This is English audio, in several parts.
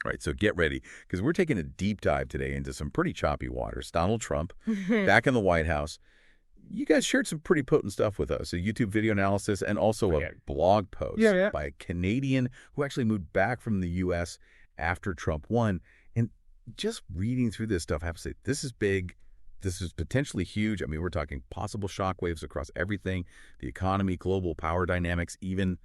All right, so get ready, because we're taking a deep dive today into some pretty choppy waters. Donald Trump, back in the White House, you guys shared some pretty potent stuff with us, a YouTube video analysis and also a Yeah. blog Yeah, post yeah. by a Canadian who actually moved back from the U.S. after Trump won. And just reading through this stuff, I have to say, this is big. This is potentially huge. I mean, we're talking possible shockwaves across everything, the economy, global power dynamics, even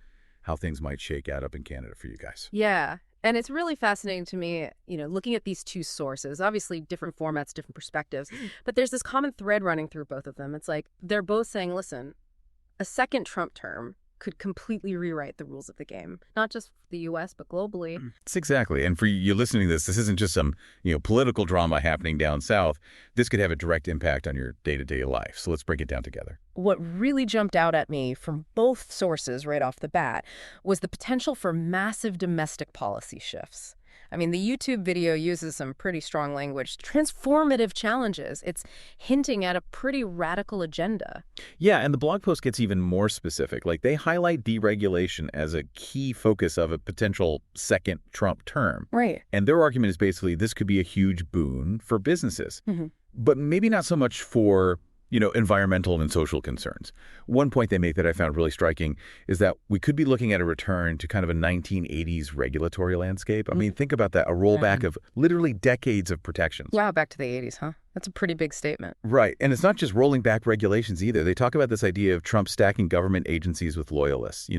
how things might shake out up in Canada for you guys. Yeah. And it's really fascinating to me, looking at these two sources, obviously different formats, different perspectives, but there's this common thread running through both of them. It's like they're both saying, listen, a second Trump term could completely rewrite the rules of the game, not just the U.S., but globally. It's exactly. And for you listening to this isn't just some, political drama happening down south. This could have a direct impact on your day-to-day life. So let's break it down together. What really jumped out at me from both sources right off the bat was the potential for massive domestic policy shifts. I mean, the YouTube video uses some pretty strong language, transformative challenges. It's hinting at a pretty radical agenda. Yeah, and the blog post gets even more specific. Like, they highlight deregulation as a key focus of a potential second Trump term. Right. And their argument is basically this could be a huge boon for businesses, but maybe not so much for, environmental and social concerns. One point they make that I found really striking is that we could be looking at a return to kind of a 1980s regulatory landscape. I mean, think about that, a rollback of literally decades of protections. Wow, back to the 80s, huh? That's a pretty big statement. Right. And it's not just rolling back regulations either. They talk about this idea of Trump stacking government agencies with loyalists,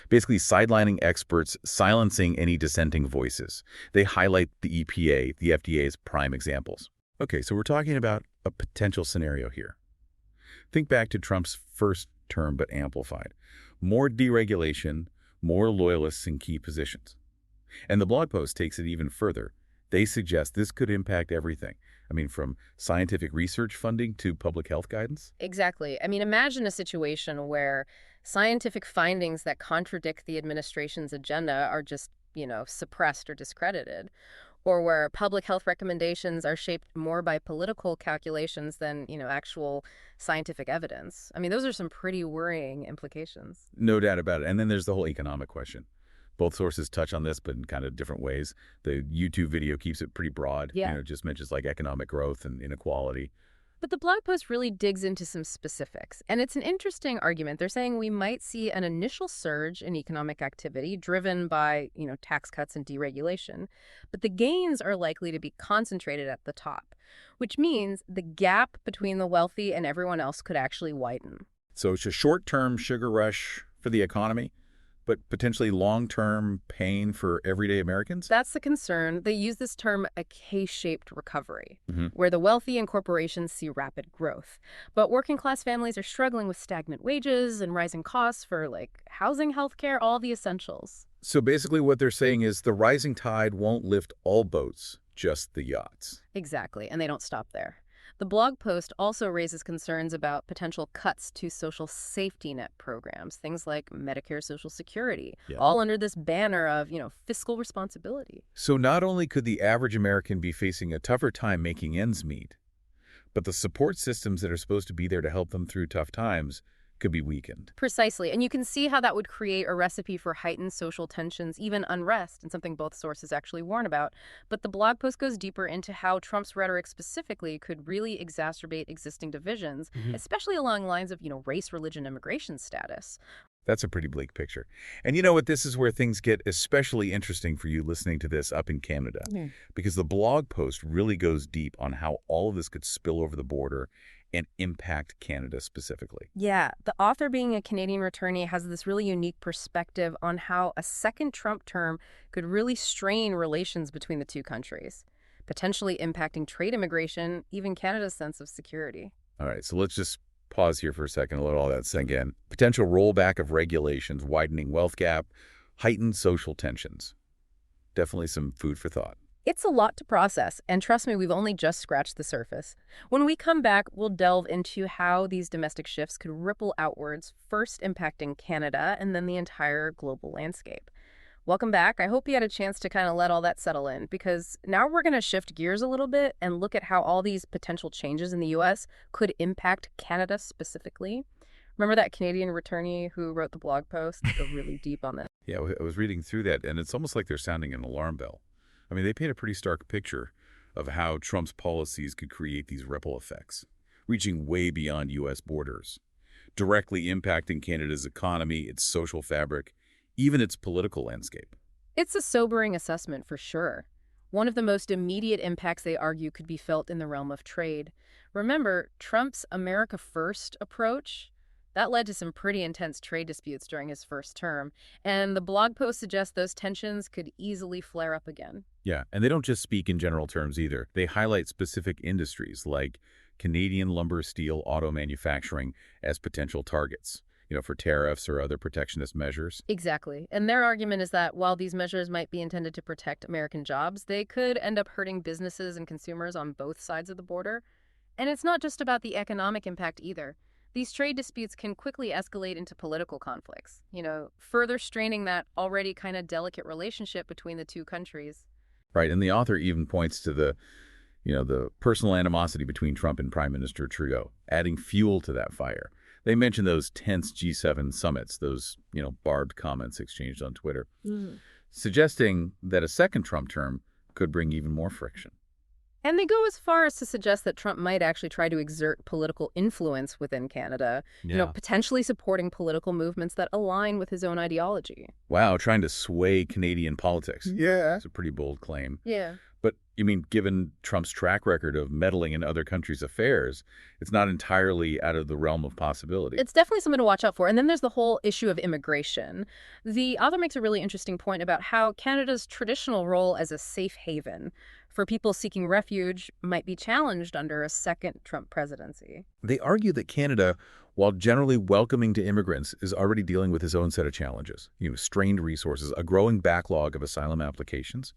basically sidelining experts, silencing any dissenting voices. They highlight the EPA, the FDA as prime examples. Okay, so we're talking about a potential scenario here. Think back to Trump's first term, but amplified. More deregulation, more loyalists in key positions. And the blog post takes it even further. They suggest this could impact everything. I mean, from scientific research funding to public health guidance. Exactly. I mean, imagine a situation where scientific findings that contradict the administration's agenda are just, suppressed or discredited, or where public health recommendations are shaped more by political calculations than, actual scientific evidence. I mean, those are some pretty worrying implications. No doubt about it. And then there's the whole economic question. Both sources touch on this, but in kind of different ways. The YouTube video keeps it pretty broad. Yeah. It just mentions like economic growth and inequality. But the blog post really digs into some specifics, and it's an interesting argument. They're saying we might see an initial surge in economic activity driven by, tax cuts and deregulation, but the gains are likely to be concentrated at the top, which means the gap between the wealthy and everyone else could actually widen. So it's a short-term sugar rush for the economy, but potentially long-term pain for everyday Americans? That's the concern. They use this term a K-shaped recovery, where the wealthy and corporations see rapid growth. But working class families are struggling with stagnant wages and rising costs for housing, healthcare, all the essentials. So basically what they're saying is the rising tide won't lift all boats, just the yachts. Exactly, and they don't stop there. The blog post also raises concerns about potential cuts to social safety net programs, things like Medicare, Social Security, all under this banner of, fiscal responsibility. So not only could the average American be facing a tougher time making ends meet, but the support systems that are supposed to be there to help them through tough times could be weakened. Precisely. And you can see how that would create a recipe for heightened social tensions, even unrest, and something both sources actually warn about. But the blog post goes deeper into how Trump's rhetoric specifically could really exacerbate existing divisions, especially along lines of, race, religion, immigration status. That's a pretty bleak picture. And you know what? This is where things get especially interesting for you listening to this up in Canada, because the blog post really goes deep on how all of this could spill over the border and impact Canada specifically. Yeah, the author, being a Canadian returnee, has this really unique perspective on how a second Trump term could really strain relations between the two countries, potentially impacting trade, immigration, even Canada's sense of security. All right, so let's just pause here for a second and let all that sink in. Potential rollback of regulations, widening wealth gap, heightened social tensions. Definitely some food for thought. It's a lot to process, and trust me, we've only just scratched the surface. When we come back, we'll delve into how these domestic shifts could ripple outwards, first impacting Canada and then the entire global landscape. Welcome back. I hope you had a chance to kind of let all that settle in, because now we're going to shift gears a little bit and look at how all these potential changes in the U.S. could impact Canada specifically. Remember that Canadian returnee who wrote the blog post? Go really deep on this. Yeah, I was reading through that, and it's almost like they're sounding an alarm bell. I mean, they paint a pretty stark picture of how Trump's policies could create these ripple effects, reaching way beyond U.S. borders, directly impacting Canada's economy, its social fabric, even its political landscape. It's a sobering assessment for sure. One of the most immediate impacts they argue could be felt in the realm of trade. Remember, Trump's America First approach? That led to some pretty intense trade disputes during his first term, and the blog post suggests those tensions could easily flare up again. Yeah, and they don't just speak in general terms either. They highlight specific industries like Canadian lumber, steel, auto manufacturing as potential targets, for tariffs or other protectionist measures. Exactly. And their argument is that while these measures might be intended to protect American jobs, they could end up hurting businesses and consumers on both sides of the border. And it's not just about the economic impact either. These trade disputes can quickly escalate into political conflicts, further straining that already kind of delicate relationship between the two countries. Right, and the author even points to the personal animosity between Trump and Prime Minister Trudeau, adding fuel to that fire. They mention those tense G7 summits, those, barbed comments exchanged on Twitter, suggesting that a second Trump term could bring even more friction. And they go as far as to suggest that Trump might actually try to exert political influence within Canada, potentially supporting political movements that align with his own ideology. Wow, trying to sway Canadian politics. Yeah. It's a pretty bold claim. Yeah. But, given Trump's track record of meddling in other countries' affairs, it's not entirely out of the realm of possibility. It's definitely something to watch out for. And then there's the whole issue of immigration. The author makes a really interesting point about how Canada's traditional role as a safe haven for people seeking refuge might be challenged under a second Trump presidency. They argue that Canada, while generally welcoming to immigrants, is already dealing with its own set of challenges, strained resources, a growing backlog of asylum applications.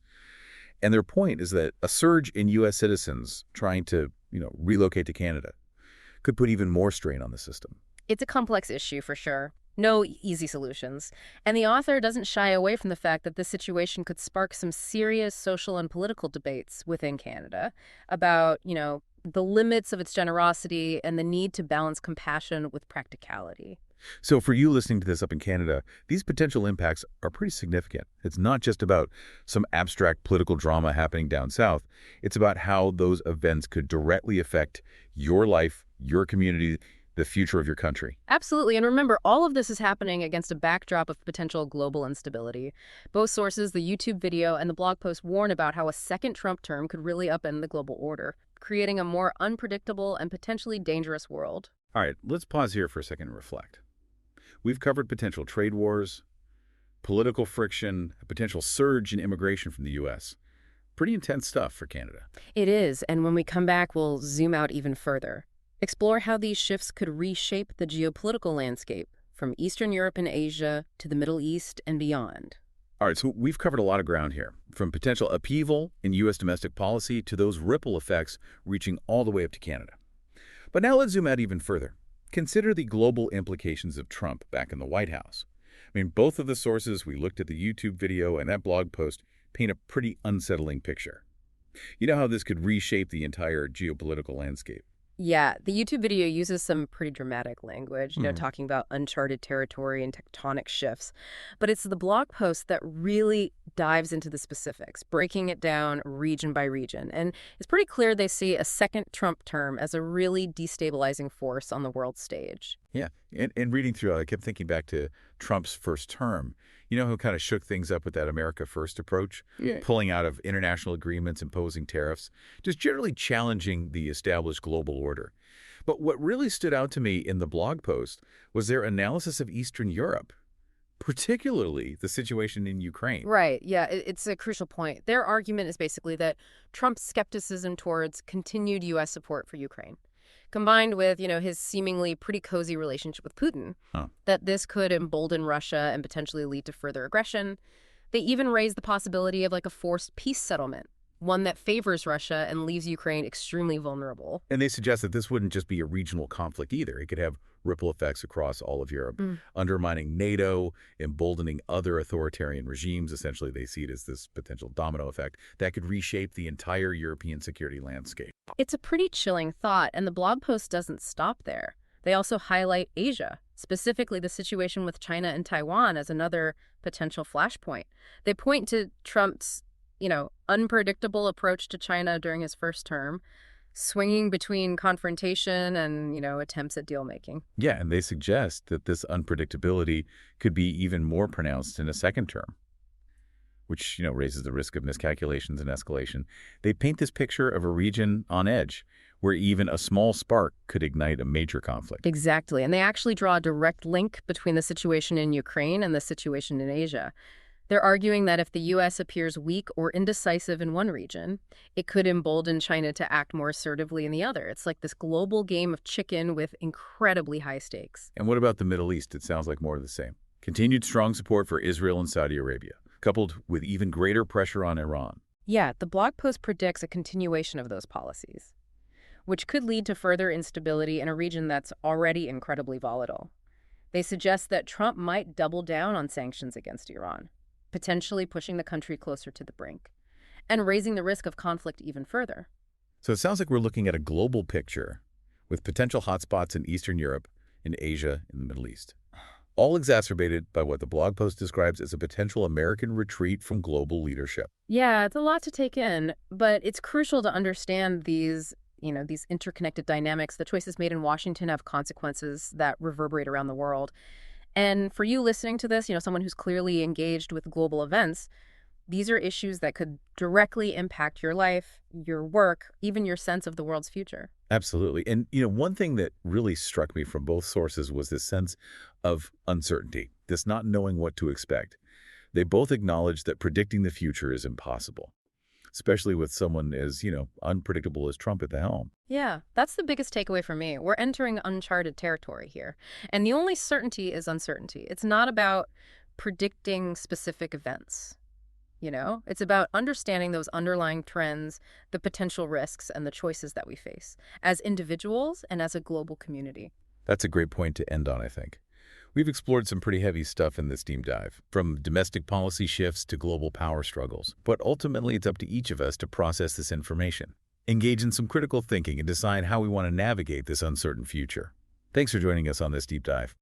And their point is that a surge in U.S. citizens trying to, relocate to Canada could put even more strain on the system. It's a complex issue for sure. No easy solutions. And the author doesn't shy away from the fact that this situation could spark some serious social and political debates within Canada about, the limits of its generosity and the need to balance compassion with practicality. So for you listening to this up in Canada, these potential impacts are pretty significant. It's not just about some abstract political drama happening down south. It's about how those events could directly affect your life, your community, the future of your country. Absolutely. And remember, all of this is happening against a backdrop of potential global instability. Both sources, the YouTube video and the blog post, warn about how a second Trump term could really upend the global order, creating a more unpredictable and potentially dangerous world. All right, let's pause here for a second and reflect. We've covered potential trade wars, political friction, a potential surge in immigration from the U.S. Pretty intense stuff for Canada. It is, and when we come back, we'll zoom out even further. Explore how these shifts could reshape the geopolitical landscape, from Eastern Europe and Asia to the Middle East and beyond. All right, so we've covered a lot of ground here, from potential upheaval in U.S. domestic policy to those ripple effects reaching all the way up to Canada. But now let's zoom out even further. Consider the global implications of Trump back in the White House. I mean, both of the sources we looked at, the YouTube video and that blog post, paint a pretty unsettling picture. You know how this could reshape the entire geopolitical landscape. Yeah, the YouTube video uses some pretty dramatic language, talking about uncharted territory and tectonic shifts. But it's the blog post that really dives into the specifics, breaking it down region by region. And it's pretty clear they see a second Trump term as a really destabilizing force on the world stage. Yeah, and reading through, I kept thinking back to Trump's first term. Who kind of shook things up with that America First approach, pulling out of international agreements, imposing tariffs, just generally challenging the established global order. But what really stood out to me in the blog post was their analysis of Eastern Europe, particularly the situation in Ukraine. Right, yeah, it's a crucial point. Their argument is basically that Trump's skepticism towards continued U.S. support for Ukraine, combined with, his seemingly pretty cozy relationship with Putin, that this could embolden Russia and potentially lead to further aggression. They even raised the possibility of a forced peace settlement, one that favors Russia and leaves Ukraine extremely vulnerable. And they suggest that this wouldn't just be a regional conflict either. It could have ripple effects across all of Europe, undermining NATO, emboldening other authoritarian regimes. Essentially, they see it as this potential domino effect that could reshape the entire European security landscape. It's a pretty chilling thought, and the blog post doesn't stop there. They also highlight Asia, specifically the situation with China and Taiwan, as another potential flashpoint. They point to Trump's unpredictable approach to China during his first term, swinging between confrontation and, attempts at deal-making. Yeah, and they suggest that this unpredictability could be even more pronounced in a second term, which, raises the risk of miscalculations and escalation. They paint this picture of a region on edge, where even a small spark could ignite a major conflict. Exactly. And they actually draw a direct link between the situation in Ukraine and the situation in Asia. They're arguing that if the U.S. appears weak or indecisive in one region, it could embolden China to act more assertively in the other. It's like this global game of chicken with incredibly high stakes. And what about the Middle East? It sounds like more of the same. Continued strong support for Israel and Saudi Arabia, coupled with even greater pressure on Iran. Yeah, the blog post predicts a continuation of those policies, which could lead to further instability in a region that's already incredibly volatile. They suggest that Trump might double down on sanctions against Iran, potentially pushing the country closer to the brink, and raising the risk of conflict even further. So it sounds like we're looking at a global picture with potential hotspots in Eastern Europe, in Asia, in the Middle East, all exacerbated by what the blog post describes as a potential American retreat from global leadership. Yeah, it's a lot to take in, but it's crucial to understand these interconnected dynamics. The choices made in Washington have consequences that reverberate around the world. And for you listening to this, someone who's clearly engaged with global events, these are issues that could directly impact your life, your work, even your sense of the world's future. Absolutely. And, one thing that really struck me from both sources was this sense of uncertainty, this not knowing what to expect. They both acknowledge that predicting the future is impossible, especially with someone as, unpredictable as Trump at the helm. Yeah, that's the biggest takeaway for me. We're entering uncharted territory here. And the only certainty is uncertainty. It's not about predicting specific events. It's about understanding those underlying trends, the potential risks, and the choices that we face as individuals and as a global community. That's a great point to end on, I think. We've explored some pretty heavy stuff in this deep dive, from domestic policy shifts to global power struggles. But ultimately, it's up to each of us to process this information, engage in some critical thinking, and decide how we want to navigate this uncertain future. Thanks for joining us on this deep dive.